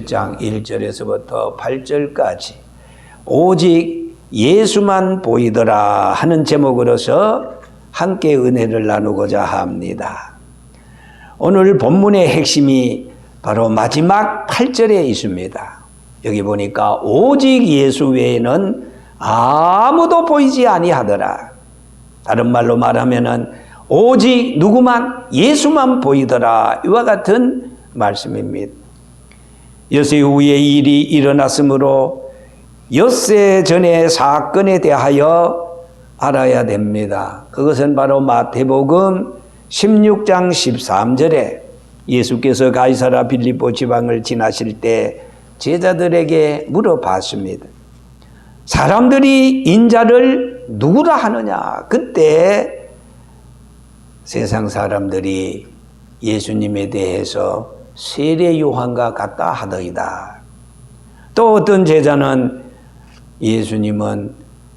장 1절에서부터 8절까지 오직 예수만 보이더라 하는 제목으로서 함께 은혜를 나누고자 합니다. 오늘 본문의 핵심이 바로 마지막 8절에 있습니다. 여기 보니까 오직 예수 외에는 아무도 보이지 아니하더라. 다른 말로 말하면은 오직 누구만 예수만 보이더라. 이와 같은 말씀입니다. 엿새 후에 일이 일어났으므로 엿새 전의 사건에 대하여 알아야 됩니다. 그것은 바로 마태복음 16장 13절에 예수께서 가이사랴 빌립보 지방을 지나실 때 제자들에게 물어봤습니다. 사람들이 인자를 누구라 하느냐? 그때 세상 사람들이 예수님에 대해서 세례 요한과 같다 하더이다. 또 어떤 제자는 예수님은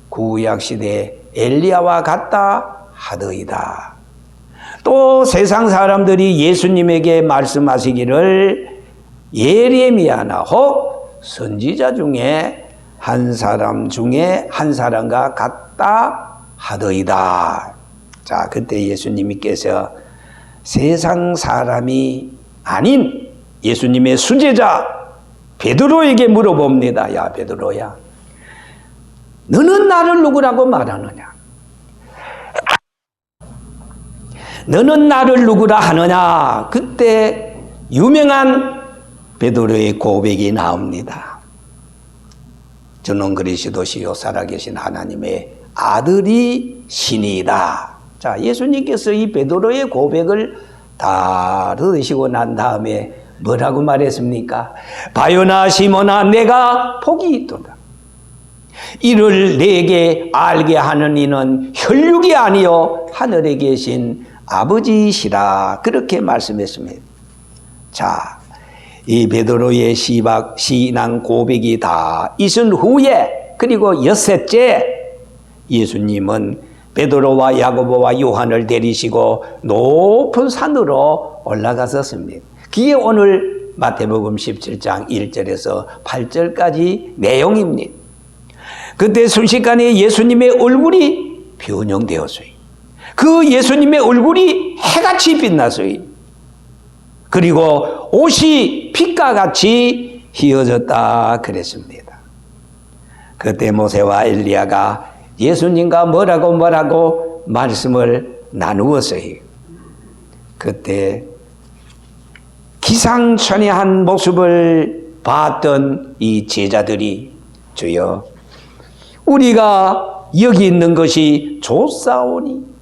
구약시대 엘리야와 같다 하더이다. 또 세상 사람들이 예수님에게 말씀하시기를 예레미야나 혹 선지자 중에 한 사람과 같다 하더이다. 자, 그때 예수님께서 세상 사람이 아닌 예수님의 수제자 베드로에게 물어봅니다. 야, 베드로야, 너는 나를 누구라고 말하느냐? 너는 나를 누구라 하느냐? 그때 유명한 베드로의 고백이 나옵니다. 저는 그리스도시요 살아계신 하나님의 아들이 신이다. 자, 예수님께서 이 베드로의 고백을 다 들으시고 난 다음에 뭐라고 말했습니까? 바요나 시몬아, 내가 복이 있도다. 이를 내게 알게 하는 이는 혈육이 아니요 하늘에 계신 아버지시라. 그렇게 말씀했습니다. 자, 이 베드로의 신앙 고백이 다 있은 후에, 그리고 엿새째 예수님은 베드로와 야고보와 요한을 데리시고 높은 산으로 올라가셨습니다. 그게 오늘 마태복음 17장 1절에서 8절까지 내용입니다. 그때 순식간에 예수님의 얼굴이 변형되었어요. 그 예수님의 얼굴이 해같이 빛났어요. 그리고 옷이 빛과 같이 휘어졌다 그랬습니다. 그때 모세와 엘리야가 예수님과 뭐라고 말씀을 나누었어요. 그때 기상천외한 모습을 봤던 이 제자들이, 주여, 우리가 여기 있는 것이 좋사오니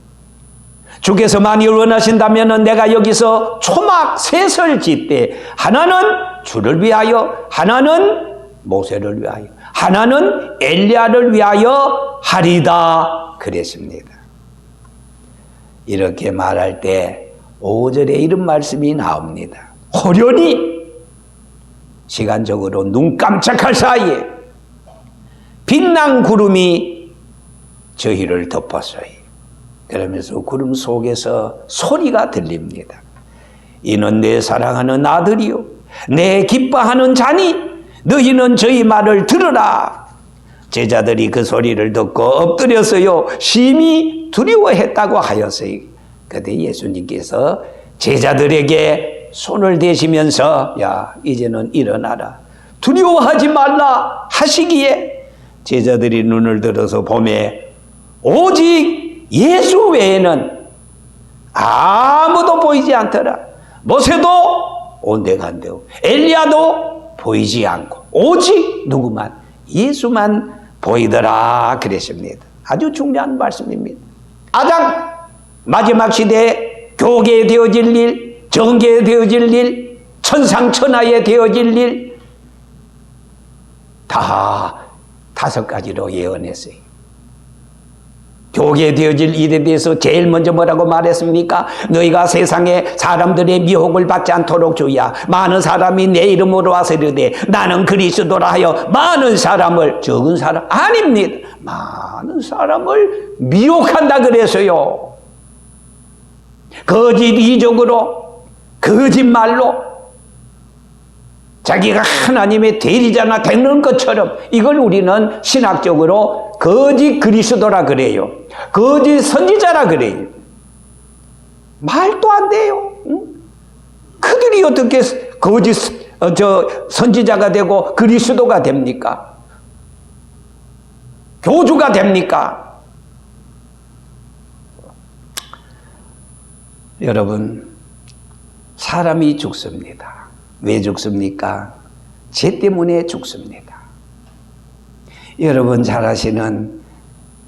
주께서 만일 원하신다면 내가 여기서 초막 셋을 짓되 하나는 주를 위하여, 하나는 모세를 위하여, 하나는 엘리야를 위하여 하리다 그랬습니다. 이렇게 말할 때 5절에 이런 말씀이 나옵니다. 호련히 시간적으로 눈 깜짝할 사이에 빛난 구름이 저희를 덮었어요. 그러면서 구름 속에서 소리가 들립니다. 이는 내 사랑하는 아들이요 내 기뻐하는 자니 너희는 저희 말을 들으라. 제자들이 그 소리를 듣고 엎드렸어요. 심히 두려워했다고 하였어요. 그때 예수님께서 제자들에게 손을 대시면서 야, 이제는 일어나라, 두려워하지 말라 하시기에 제자들이 눈을 들어서 보매 오직 예수 외에는 아무도 보이지 않더라. 모세도 온데간데오 엘리야도 보이지 않고 오직 누구만? 예수만 보이더라 그랬습니다. 아주 중요한 말씀입니다. 가장 마지막 시대에 교계에 되어질 일, 정계에 되어질 일, 천상천하에 되어질 일 다 5가지로 예언했어요. 교계에 되어질 일에 대해서 제일 먼저 뭐라고 말했습니까? 너희가 세상에 사람들의 미혹을 받지 않도록 주의야. 많은 사람이 내 이름으로 와서 이르되 나는 그리스도라 하여 많은 사람을, 적은 사람 아닙니다. 많은 사람을 미혹한다 그래서요. 거짓 이적으로, 거짓말로 자기가 하나님의 대리자나 되는 것처럼 이걸 우리는 신학적으로 거짓 그리스도라 그래요. 거짓 선지자라 그래요. 말도 안 돼요. 응? 그들이 어떻게 거짓 선지자가 되고 그리스도가 됩니까? 교주가 됩니까? 여러분, 사람이 죽습니다. 왜 죽습니까? 죄 때문에 죽습니다. 여러분 잘 아시는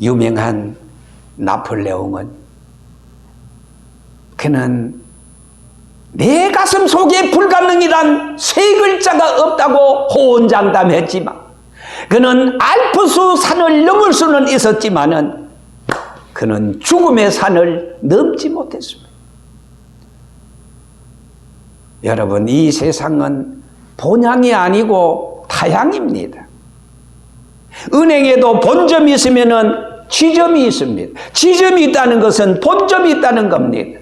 유명한 나폴레옹은 그는 내 가슴 속에 불가능이란 세 글자가 없다고 호언장담했지만 그는 알프스 산을 넘을 수는 있었지만은 그는 죽음의 산을 넘지 못했습니다. 여러분, 이 세상은 본향이 아니고 타향입니다. 은행에도 본점이 있으면은 지점이 있습니다. 지점이 있다는 것은 본점이 있다는 겁니다.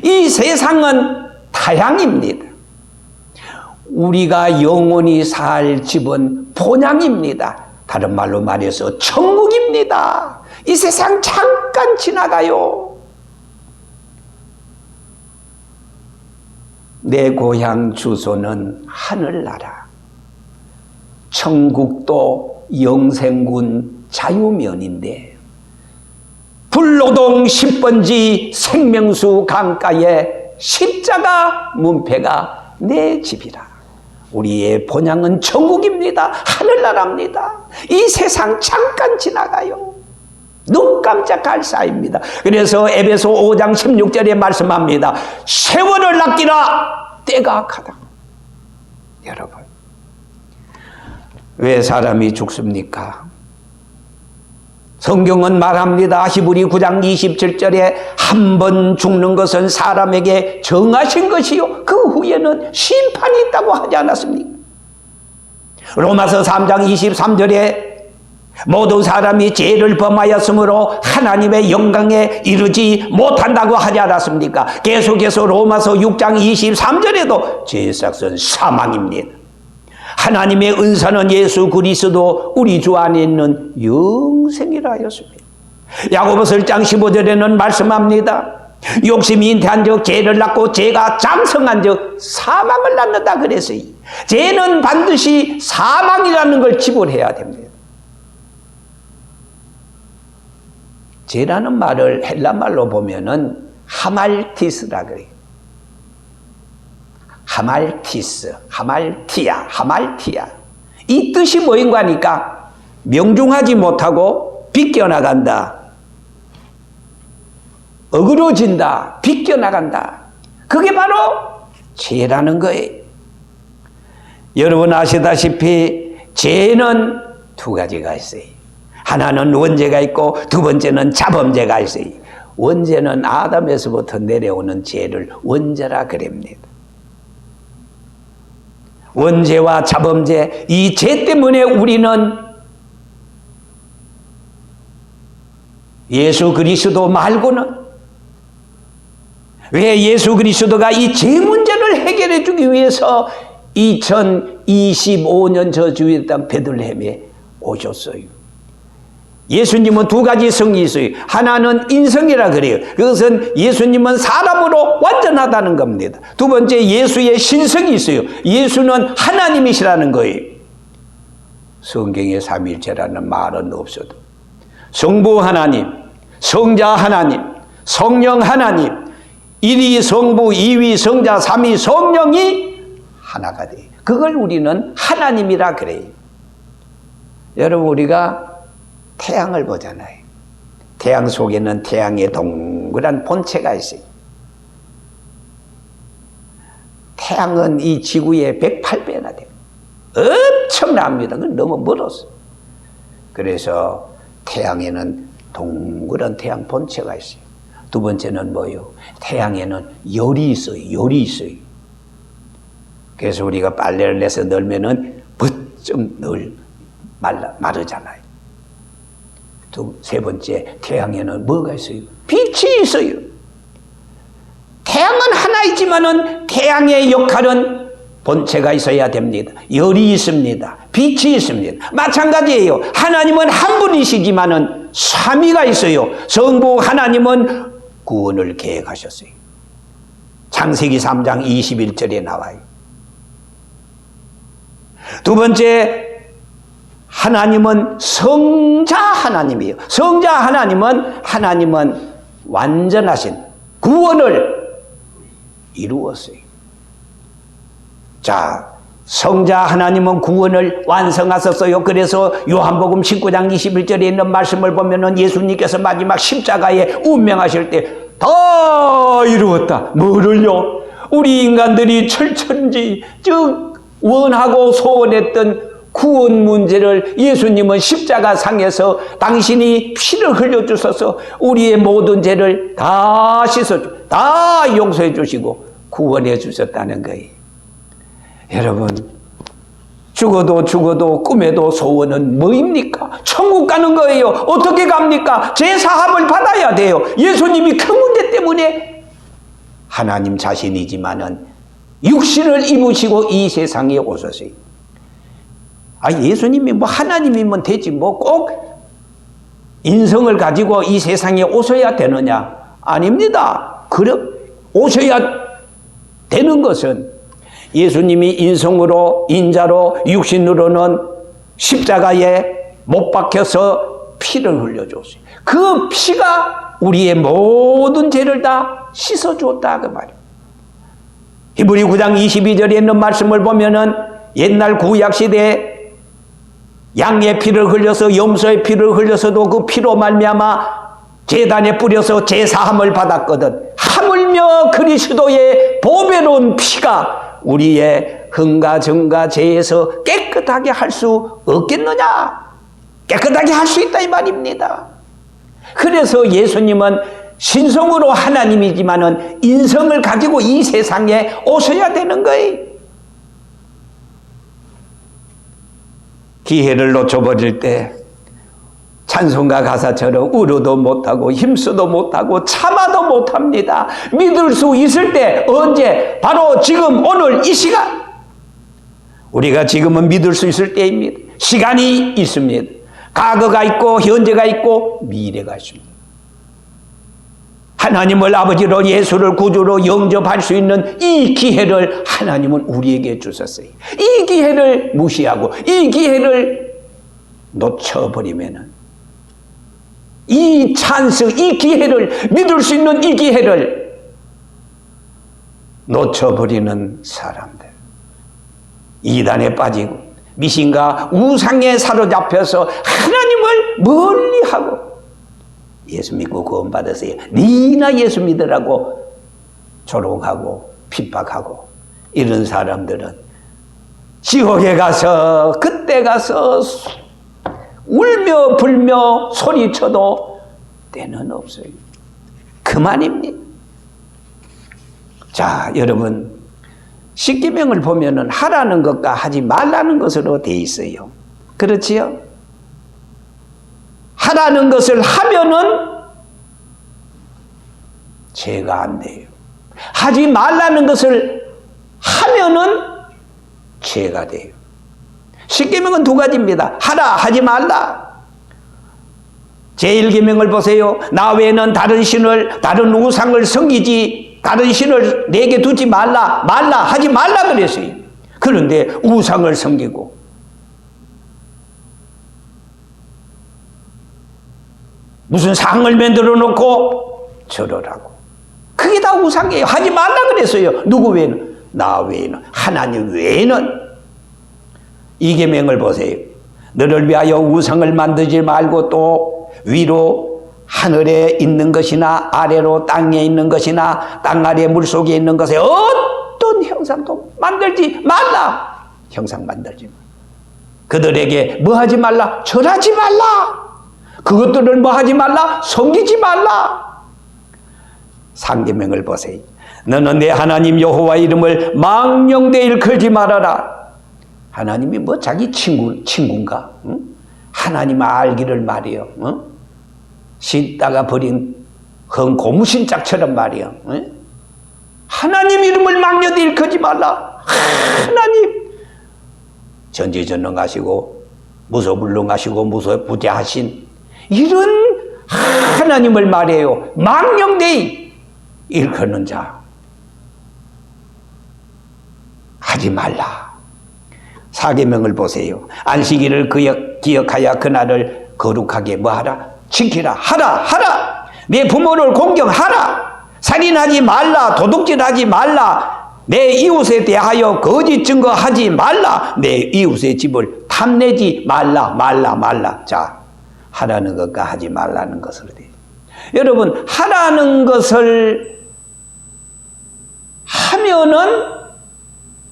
이 세상은 타향입니다. 우리가 영원히 살 집은 본향입니다. 다른 말로 말해서 천국입니다. 이 세상 잠깐 지나가요. 내 고향 주소는 하늘나라. 천국도 영생군 자유면인데 불로동 10번지 생명수 강가에 십자가 문패가 내 집이라. 우리의 본향은 천국입니다. 하늘나라입니다. 이 세상 잠깐 지나가요. 눈 깜짝할 사이입니다. 그래서 에베소 5장 16절에 말씀합니다. 세월을 낚이라 때가 악하다. 여러분, 왜 사람이 죽습니까? 성경은 말합니다. 히브리 9장 27절에 한 번 죽는 것은 사람에게 정하신 것이요 그 후에는 심판이 있다고 하지 않았습니까? 로마서 3장 23절에 모든 사람이 죄를 범하였으므로 하나님의 영광에 이르지 못한다고 하지 않았습니까? 계속해서 로마서 6장 23절에도 죄의 삭은 사망입니다. 하나님의 은사는 예수 그리스도 우리 주 안에 있는 영생이라 하였습니다. 야고보서 1장 15절에는 말씀합니다. 욕심이 잉태한 적 죄를 낳고 죄가 장성한 적 사망을 낳는다 그랬어요. 죄는 반드시 사망이라는 걸 지불해야 됩니다. 죄라는 말을 헬라말로 보면은 하말티스라 그래요. 하말티야. 이 뜻이 뭐인가 하니까 명중하지 못하고 비껴나간다. 어그러진다. 비껴나간다. 그게 바로 죄라는 거예요. 여러분 아시다시피 죄는 두 가지가 있어요. 하나는 원죄가 있고 두 번째는 자범죄가 있어요. 원죄는 아담에서부터 내려오는 죄를 원죄라 그럽니다. 원죄와 자범죄, 이 죄 때문에 우리는 예수 그리스도 말고는 왜 예수 그리스도가 이 죄 문제를 해결해 주기 위해서 2025년 저 주의 땅 베들레헴에 오셨어요. 예수님은 두 가지 성이 있어요. 하나는 인성이라 그래요. 그것은 예수님은 사람으로 완전하다는 겁니다. 두 번째, 예수의 신성이 있어요. 예수는 하나님이시라는 거예요. 성경에 삼위일체라는 말은 없어도 성부 하나님, 성자 하나님, 성령 하나님, 1위 성부, 2위 성자, 3위 성령이 하나가 돼요. 그걸 우리는 하나님이라 그래요. 여러분, 우리가 태양을 보잖아요. 태양 속에는 태양의 동그란 본체가 있어요. 태양은 이 지구의 108배나 돼요. 엄청납니다. 그건 너무 멀었어. 그래서 태양에는 동그란 태양 본체가 있어요. 두 번째는 뭐예요? 태양에는 열이 있어요. 그래서 우리가 빨래를 내서 널면은 부쩍 마르잖아요. 세 번째, 태양에는 뭐가 있어요? 빛이 있어요. 태양은 하나이지만은 태양의 역할은 본체가 있어야 됩니다. 열이 있습니다. 빛이 있습니다. 마찬가지예요. 하나님은 한 분이시지만은 삼위가 있어요. 성부 하나님은 구원을 계획하셨어요. 창세기 3장 21절에 나와요. 두 번째, 하나님은 성자 하나님이에요. 성자 하나님은 완전하신 구원을 이루었어요. 자, 성자 하나님은 구원을 완성하셨어요. 그래서 요한복음 19장 21절에 있는 말씀을 보면은 예수님께서 마지막 십자가에 운명하실 때 다 이루었다. 뭐를요? 우리 인간들이 철천지 즉 원하고 소원했던 구원 문제를 예수님은 십자가 상에서 당신이 피를 흘려주셔서 우리의 모든 죄를 다 씻어주고 다 용서해 주시고 구원해 주셨다는 거예요. 여러분, 죽어도 꿈에도 소원은 뭐입니까? 천국 가는 거예요. 어떻게 갑니까? 제사함을 받아야 돼요. 예수님이 그 문제 때문에 하나님 자신이지만은 육신을 입으시고 이 세상에 오셨어요. 예수님이 뭐 하나님이면 되지 뭐 꼭 인성을 가지고 이 세상에 오셔야 되느냐? 아닙니다. 오셔야 되는 것은 예수님이 인성으로 인자로 육신으로는 십자가에 못 박혀서 피를 흘려줬어요. 그 피가 우리의 모든 죄를 다 씻어줬다 그 말이에요. 히브리 9장 22절에 있는 말씀을 보면은 옛날 구약 시대에 양의 피를 흘려서 염소의 피를 흘려서도 그 피로 말미암아 제단에 뿌려서 제사함을 받았거든. 하물며 그리스도의 보배로운 피가 우리의 흥과 정과 죄에서 깨끗하게 할 수 없겠느냐? 깨끗하게 할 수 있다 이 말입니다. 그래서 예수님은 신성으로 하나님이지만은 인성을 가지고 이 세상에 오셔야 되는 거예요. 기회를 놓쳐버릴 때 찬송가 가사처럼 울어도 못하고 힘쓰도 못하고 참아도 못합니다. 믿을 수 있을 때 언제? 바로 지금 오늘 이 시간. 우리가 지금은 믿을 수 있을 때입니다. 시간이 있습니다. 과거가 있고 현재가 있고 미래가 있습니다. 하나님을 아버지로 예수를 구주로 영접할 수 있는 이 기회를 하나님은 우리에게 주셨어요. 이 기회를 무시하고 이 기회를 놓쳐버리면은 이 찬스, 이 기회를 믿을 수 있는 이 기회를 놓쳐버리는 사람들, 이단에 빠지고 미신과 우상에 사로잡혀서 하나님을 멀리하고 예수 믿고 구원받으세요. 니나 예수 믿으라고 조롱하고 핍박하고 이런 사람들은 지옥에 가서 그때 가서 울며 불며 소리쳐도 때는 없어요. 그만입니다. 자, 여러분, 십계명을 보면은 하라는 것과 하지 말라는 것으로 돼 있어요. 그렇지요? 하라는 것을 하면은 죄가 안 돼요. 하지 말라는 것을 하면은 죄가 돼요. 십계명은 두 가지입니다. 하라, 하지 말라. 제1계명을 보세요. 나 외에는 다른 신을, 다른 우상을 섬기지, 다른 신을 내게 두지 말라, 하지 말라 그랬어요. 그런데 우상을 섬기고 무슨 상을 만들어 놓고 절하라고. 그게 다 우상이에요. 하지 말라 그랬어요. 누구 외에는? 나 외에는, 하나님 외에는. 이 계명을 보세요. 너를 위하여 우상을 만들지 말고 또 위로 하늘에 있는 것이나 아래로 땅에 있는 것이나 땅 아래 물속에 있는 것에 어떤 형상도 만들지 말라. 형상 만들지 말라. 그들에게 뭐 하지 말라? 절하지 말라. 그것들을 뭐 하지 말라? 섬기지 말라. 상계명을 보세요. 너는 내 하나님 여호와 이름을 망령되 일컬지 말아라. 하나님이 뭐 자기 친구인가? 응? 하나님 알기를 말이요. 응? 씻다가 버린 헌 고무신짝처럼 말이요. 응? 하나님 이름을 망령되이 일컫지 말라. 하나님 전지전능하시고 무소불능하시고 무소부재하신 이런 하나님을 말해요. 망령되이 일컫는 자 하지 말라. 사계명을 보세요. 안식일을 기억하여 그날을 거룩하게 뭐하라? 지키라. 하라. 내 부모를 공경하라. 살인하지 말라. 도둑질하지 말라. 내 이웃에 대하여 거짓 증거하지 말라. 내 이웃의 집을 탐내지 말라. 자, 하라는 것과 하지 말라는 것을 돼. 여러분, 하라는 것을 하면은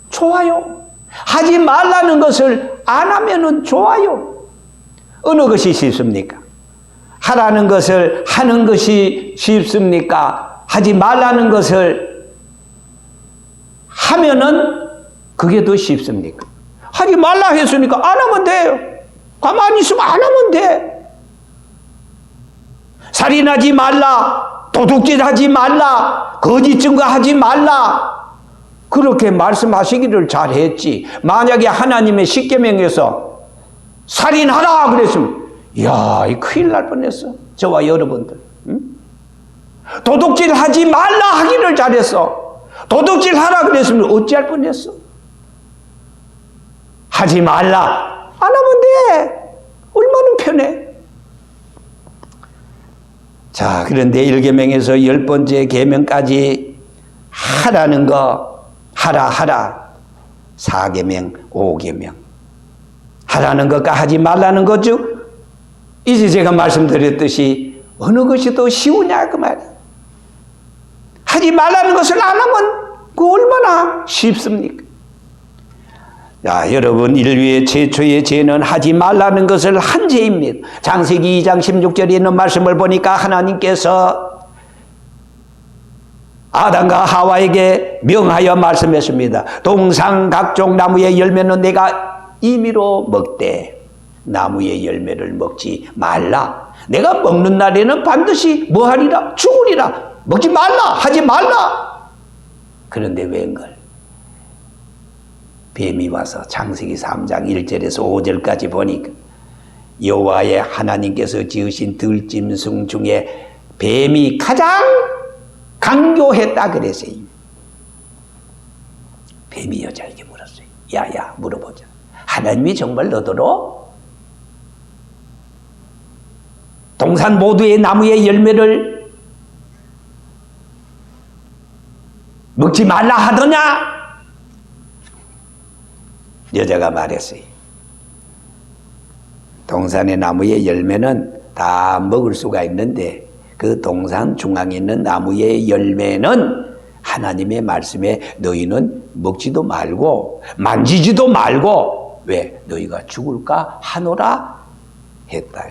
좋아요. 하지 말라는 것을 안 하면은 좋아요. 어느 것이 쉽습니까? 하라는 것을 하는 것이 쉽습니까? 하지 말라는 것을 하면은 그게 더 쉽습니까? 하지 말라 했으니까 안 하면 돼요. 가만히 있으면 안 하면 돼. 살인하지 말라, 도둑질하지 말라, 거짓 증거하지 말라. 그렇게 말씀하시기를 잘했지. 만약에 하나님의 십계명에서 살인하라 그랬으면 이야, 이 큰일 날 뻔했어. 저와 여러분들. 응? 도둑질하지 말라 하기를 잘했어. 도둑질하라 그랬으면 어찌할 뻔했어. 하지 말라 안 하면 돼. 얼마나 편해. 자, 그런데 1계명에서 10번째 계명까지 하라는 거 하라. 4계명, 5계명. 하라는 것과 하지 말라는 거죠. 이제 제가 말씀드렸듯이 어느 것이 더 쉬우냐 그 말이에요. 하지 말라는 것을 안 하면 그 얼마나 쉽습니까? 자, 여러분, 인류의 최초의 죄는 하지 말라는 것을 한 죄입니다. 창세기 2장 16절에 있는 말씀을 보니까 하나님께서 아담과 하와에게 명하여 말씀했습니다. 동상 각종 나무의 열매는 내가 임의로 먹되 나무의 열매를 먹지 말라. 내가 먹는 날에는 반드시 뭐하리라? 죽으리라. 먹지 말라. 하지 말라. 그런데 웬걸? 뱀이 와서 창세기 3장 1절에서 5절까지 보니까 여호와의 하나님께서 지으신 들짐승 중에 뱀이 가장 강교했다 그랬어요. 뱀이 여자에게 물었어요. 야야, 물어보자. 하나님이 정말 너더러 동산 모두의 나무의 열매를 먹지 말라 하더냐? 여자가 말했어요. 동산의 나무의 열매는 다 먹을 수가 있는데 그 동산 중앙에 있는 나무의 열매는 하나님의 말씀에 너희는 먹지도 말고 만지지도 말고 왜? 너희가 죽을까 하노라 했다.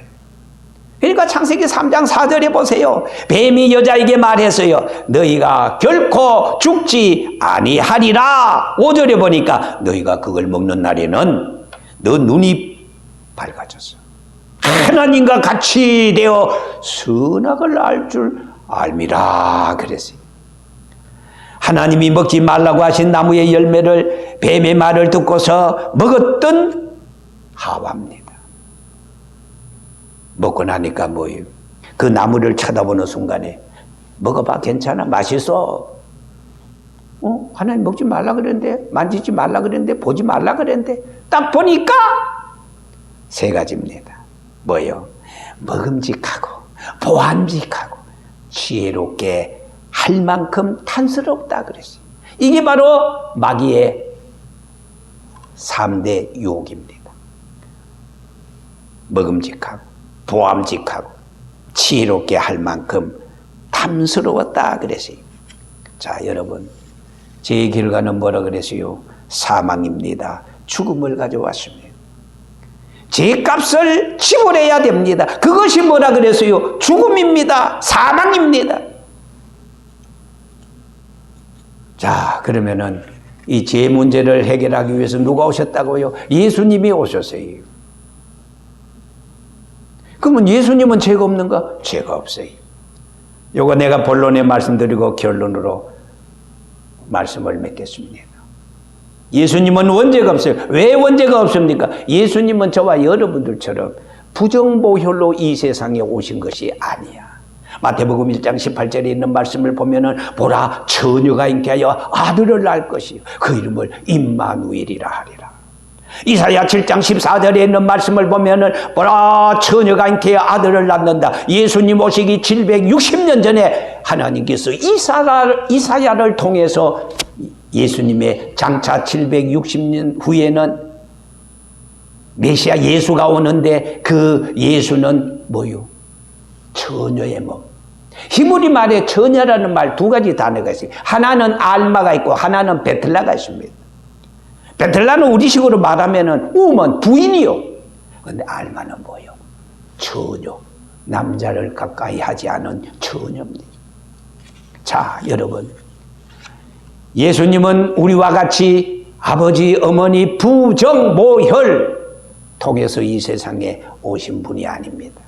그러니까 창세기 3장 4절에 보세요. 뱀이 여자에게 말했어요. 너희가 결코 죽지 아니하리라. 5절에 보니까 너희가 그걸 먹는 날에는 너 눈이 밝아졌어. 하나님과 같이 되어 선악을 알 줄 알미라 그랬어요. 하나님이 먹지 말라고 하신 나무의 열매를 뱀의 말을 듣고서 먹었던 하와입니다. 먹고 나니까 뭐예요? 그 나무를 쳐다보는 순간에 먹어봐, 괜찮아, 맛있어. 하나님 먹지 말라 그랬는데, 만지지 말라 그랬는데, 보지 말라 그랬는데 딱 보니까 세 가지입니다. 뭐예요? 먹음직하고 보암직하고 지혜롭게 할 만큼 탐스럽다 그랬어요. 이게 바로 마귀의 3대 유혹입니다. 먹음직하고 보암직하고 지혜롭게 할 만큼 탐스러웠다 그랬어요. 자, 여러분, 제 결과는 뭐라 그랬어요? 사망입니다. 죽음을 가져왔습니다. 제 값을 지불해야 됩니다. 그것이 뭐라 그랬어요? 죽음입니다. 사망입니다. 자, 그러면은 이 죄 문제를 해결하기 위해서 누가 오셨다고요? 예수님이 오셨어요. 그러면 예수님은 죄가 없는가? 죄가 없어요. 요거 내가 본론에 말씀드리고 결론으로 말씀을 맺겠습니다. 예수님은 원죄가 없어요. 왜 원죄가 없습니까? 예수님은 저와 여러분들처럼 부정보혈로 이 세상에 오신 것이 아니야. 마태복음 1장 18절에 있는 말씀을 보면은 보라 처녀가 잉태하여 아들을 낳을 것이요 그 이름을 임마누엘이라 하리라. 이사야 7장 14절에 있는 말씀을 보면은 보라 처녀가 잉태하여 아들을 낳는다. 예수님 오시기 760년 전에 하나님께서 이사야를 통해서 예수님의 장차 760년 후에는 메시아 예수가 오는데 그 예수는 뭐요? 처녀의 몸. 히브리 말에 처녀라는 말 두 가지 단어가 있어요. 하나는 알마가 있고 하나는 베틀라가 있습니다. 베틀라는 우리식으로 말하면은 우먼 부인이요. 근데 알마는 뭐요? 처녀. 남자를 가까이 하지 않은 처녀입니다. 자, 여러분. 예수님은 우리와 같이 아버지, 어머니, 부정모혈 통해서 이 세상에 오신 분이 아닙니다.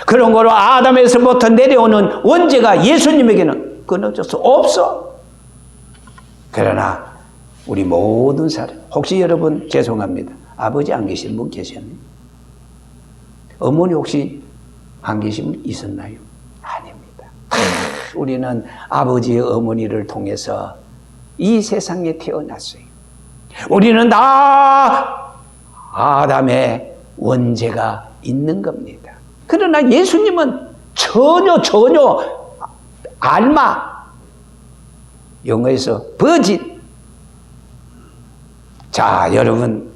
그런 거로 아담에서부터 내려오는 원죄가 예수님에게는 끊어질 수 없어. 그러나 우리 모든 사람, 혹시 여러분 죄송합니다. 아버지 안 계신 분 계셨나요? 어머니 혹시 안 계신 분 있었나요? 아닙니다. 우리는 아버지, 어머니를 통해서 이 세상에 태어났어요. 우리는 다 아담의 원죄가 있는 겁니다. 그러나 예수님은 전혀 알마, 영어에서 버진. 자, 여러분,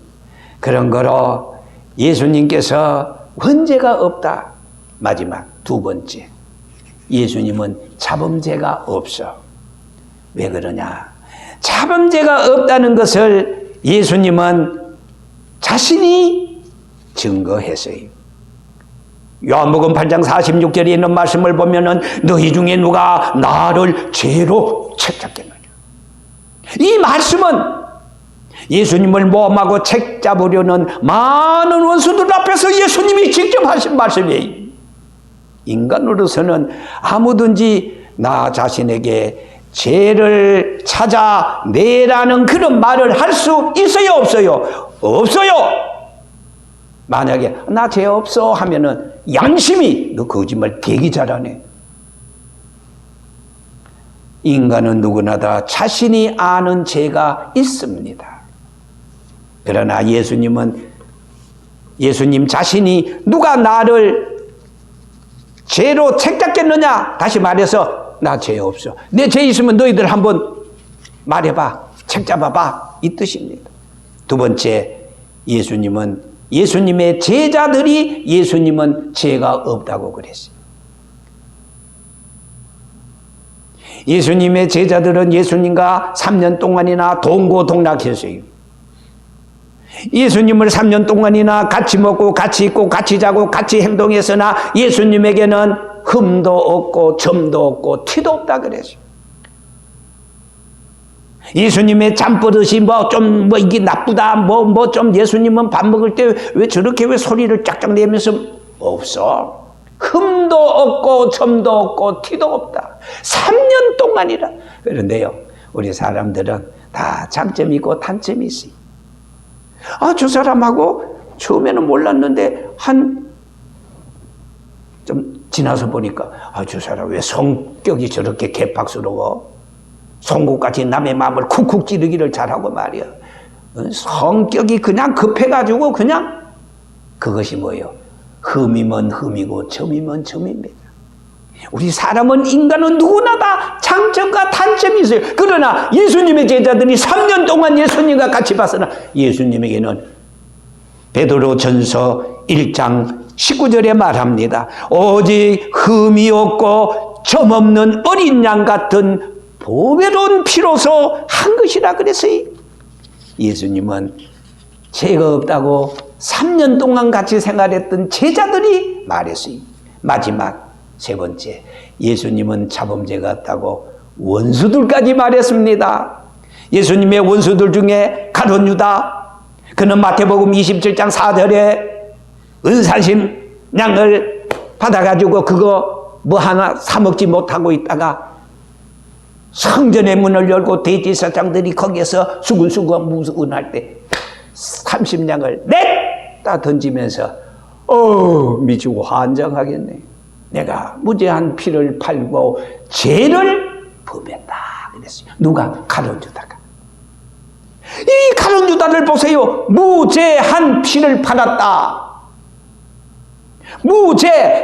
그런 거로 예수님께서 원죄가 없다. 마지막 두 번째, 예수님은 자범죄가 없어. 왜 그러냐? 자범죄가 없다는 것을 예수님은 자신이 증거했어요. 요한복음 8장 46절에 있는 말씀을 보면은 너희 중에 누가 나를 죄로 책잡겠느냐. 이 말씀은 예수님을 모함하고 책잡으려는 많은 원수들 앞에서 예수님이 직접 하신 말씀이에요. 인간으로서는 아무든지 나 자신에게 죄를 찾아내라는 그런 말을 할 수 있어요, 없어요? 없어요. 만약에 나 죄 없어 하면은 양심이 너 거짓말 되게 잘하네. 인간은 누구나 다 자신이 아는 죄가 있습니다. 그러나 예수님 자신이 누가 나를 죄로 책잡겠느냐? 다시 말해서 나 죄 없어. 내 죄 있으면 너희들 한번 말해봐. 책잡아봐. 이 뜻입니다. 두 번째, 예수님의 제자들이 예수님은 죄가 없다고 그랬어요. 예수님의 제자들은 예수님과 3년 동안이나 동고동락했어요. 예수님을 3년 동안이나 같이 먹고 같이 입고 같이 자고 같이 행동했으나 예수님에게는 흠도 없고 점도 없고 티도 없다 그랬어요. 예수님의 잠버릇이 이게 나쁘다 좀 예수님은 밥 먹을 때 왜 저렇게 왜 소리를 쫙쫙 내면서 없어. 흠도 없고 점도 없고 티도 없다. 3년 동안이라. 그런데요, 우리 사람들은 다 장점이 있고 단점이 있어요. 저 사람하고 처음에는 몰랐는데 좀 지나서 보니까 저 사람 왜 성격이 저렇게 개팍스러워? 송곳같이 남의 마음을 쿡쿡 찌르기를 잘하고 말이야. 성격이 그냥 급해가지고 그냥 그것이 뭐예요? 흠이면 흠이고 점이면 점입니다. 우리 사람은 인간은 누구나 다 장점과 단점이 있어요. 그러나 예수님의 제자들이 3년 동안 예수님과 같이 봤으나 예수님에게는 베드로전서 1장 19절에 말합니다. 오직 흠이 없고 점 없는 어린 양 같은 보배로운 피로서 한 것이라 그랬어요. 예수님은 죄가 없다고 3년 동안 같이 생활했던 제자들이 말했어요. 마지막 세 번째, 예수님은 자범죄가 없다고 원수들까지 말했습니다. 예수님의 원수들 중에 가룟 유다, 그는 마태복음 27장 4절에 은사심 양을 받아가지고 그거 하나 사 먹지 못하고 있다가 성전의 문을 열고 대제사장들이 거기에서 수근수근 무근할 때 30냥을 냈다 던지면서 미치고 환장하겠네. 내가 무죄한 피를 팔고 죄를 범했다 그랬어요. 누가? 가룟 유다가. 이 가룟 유다를 보세요. 무죄한 피를 팔았다.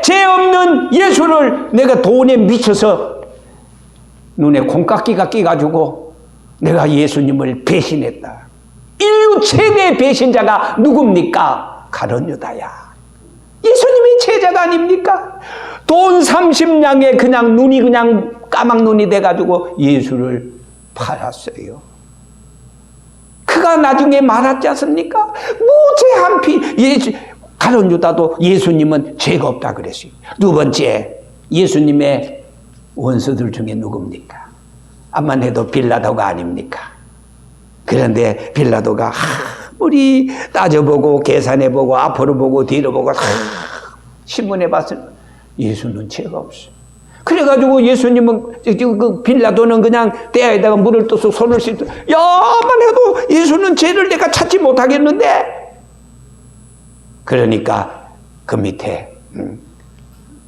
죄 없는 예수를 내가 돈에 미쳐서 눈에 콩깍기가 끼가지고 내가 예수님을 배신했다. 인류 최대 배신자가 누굽니까? 가룟 유다야. 예수님의 제자가 아닙니까? 돈 30냥에 그냥 눈이 그냥 까막 눈이 돼가지고 예수를 팔았어요. 그가 나중에 말하지 않습니까? 무죄한 피. 가룟 유다도 예수님은 죄가 없다 그랬어요. 두 번째, 예수님의 원수들 중에 누굽니까? 암만 해도 빌라도가 아닙니까? 그런데 빌라도가 아무리 따져보고 계산해보고 앞으로 보고 뒤로 보고 신문에 봤을 예수는 죄가 없어. 그래가지고 예수님은 그 빌라도는 그냥 대야에다가 물을 떠서 손을 씻고 야만 해도 예수는 죄를 내가 찾지 못하겠는데. 그러니까 그 밑에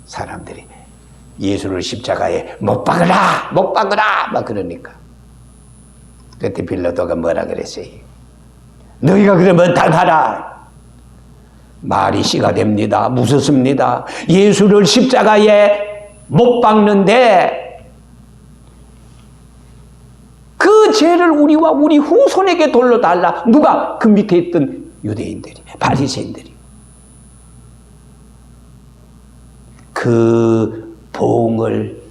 사람들이 예수를 십자가에 못 박으라 막 그러니까 그때 빌라도가 뭐라 그랬어요? 너희가 그러면 당하라. 말이 씨가 됩니다. 무섭습니다. 예수를 십자가에 못 박는데 그 죄를 우리와 우리 후손에게 돌려달라. 누가? 그 밑에 있던 유대인들이, 바리새인들이. 그 보응을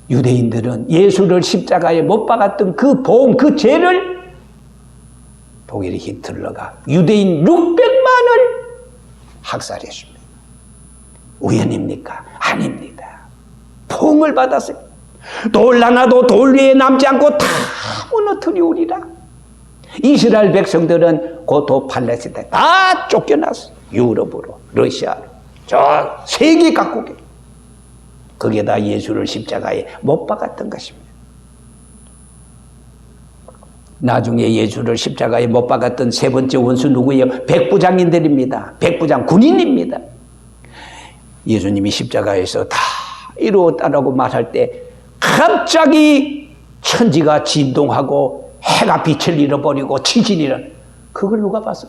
유대인들은 예수를 십자가에 못 박았던 그 보응, 그 죄를 독일 히틀러가 유대인 600만을 학살했습니다. 우연입니까? 아닙니다. 보응을 받았어요. 돌 하나도 돌 위에 남지 않고 다 무너뜨리우리라. 이스라엘 백성들은 고토 팔레스타인 다 쫓겨났어요. 유럽으로, 러시아로, 저 세계 각국에. 그게 다 예수를 십자가에 못 박았던 것입니다. 나중에 예수를 십자가에 못 박았던 세 번째 원수 누구예요? 백부장인들입니다. 백부장 군인입니다. 예수님이 십자가에서 다 이루었다라고 말할 때 갑자기 천지가 진동하고 해가 빛을 잃어버리고 지진이 일어나. 그걸 누가 봤어?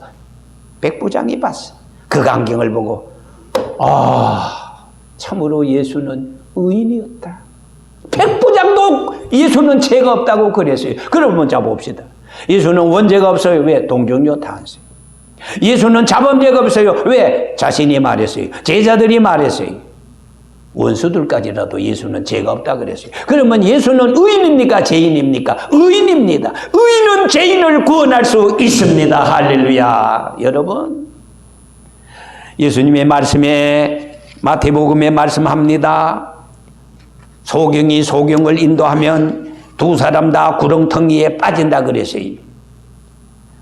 백부장이 봤어. 그 광경을 보고 참으로 예수는 의인이었다. 백부장도 예수는 죄가 없다고 그랬어요. 그러면 잡아봅시다. 예수는 원죄가 없어요. 왜? 동정녀 탄생. 예수는 자범죄가 없어요. 왜? 자신이 말했어요. 제자들이 말했어요. 원수들까지라도 예수는 죄가 없다 그랬어요. 그러면 예수는 의인입니까? 죄인입니까? 의인입니다. 의인은 죄인을 구원할 수 있습니다. 할렐루야. 여러분, 예수님의 말씀에 마태복음에 말씀합니다. 소경이 소경을 인도하면 두 사람 다 구렁텅이에 빠진다 그랬어요.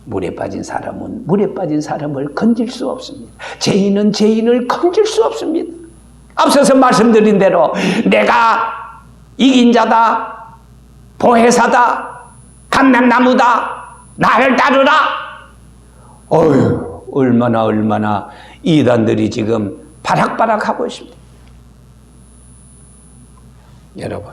물에 빠진 사람은 물에 빠진 사람을 건질 수 없습니다. 죄인은 죄인을 건질 수 없습니다. 앞서서 말씀드린 대로 내가 이긴 자다, 보혜사다, 감람나무다, 나를 따르라. 얼마나 이단들이 지금 바락바락하고 있습니다. 여러분,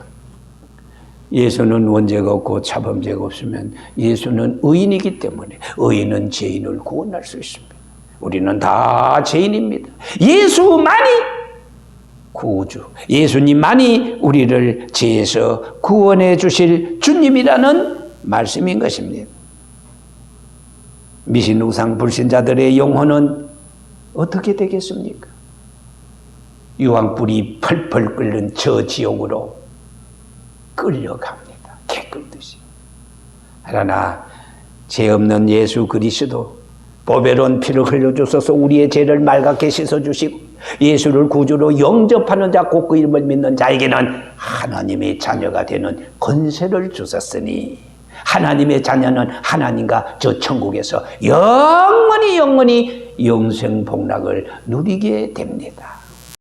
예수는 원죄가 없고 자범죄가 없으면 예수는 의인이기 때문에 의인은 죄인을 구원할 수 있습니다. 우리는 다 죄인입니다. 예수만이 구주, 예수님만이 우리를 죄에서 구원해 주실 주님이라는 말씀인 것입니다. 미신우상 불신자들의 영혼은 어떻게 되겠습니까? 유황불이 펄펄 끓는 저 지옥으로 끌려갑니다. 개 끌듯이. 그러나 죄 없는 예수 그리스도 보배로운 피를 흘려주셔서 우리의 죄를 맑게 씻어주시고 예수를 구주로 영접하는 자, 곧 그 이름을 믿는 자에게는 하나님의 자녀가 되는 권세를 주셨으니 하나님의 자녀는 하나님과 저 천국에서 영원히 영생 복락을 누리게 됩니다.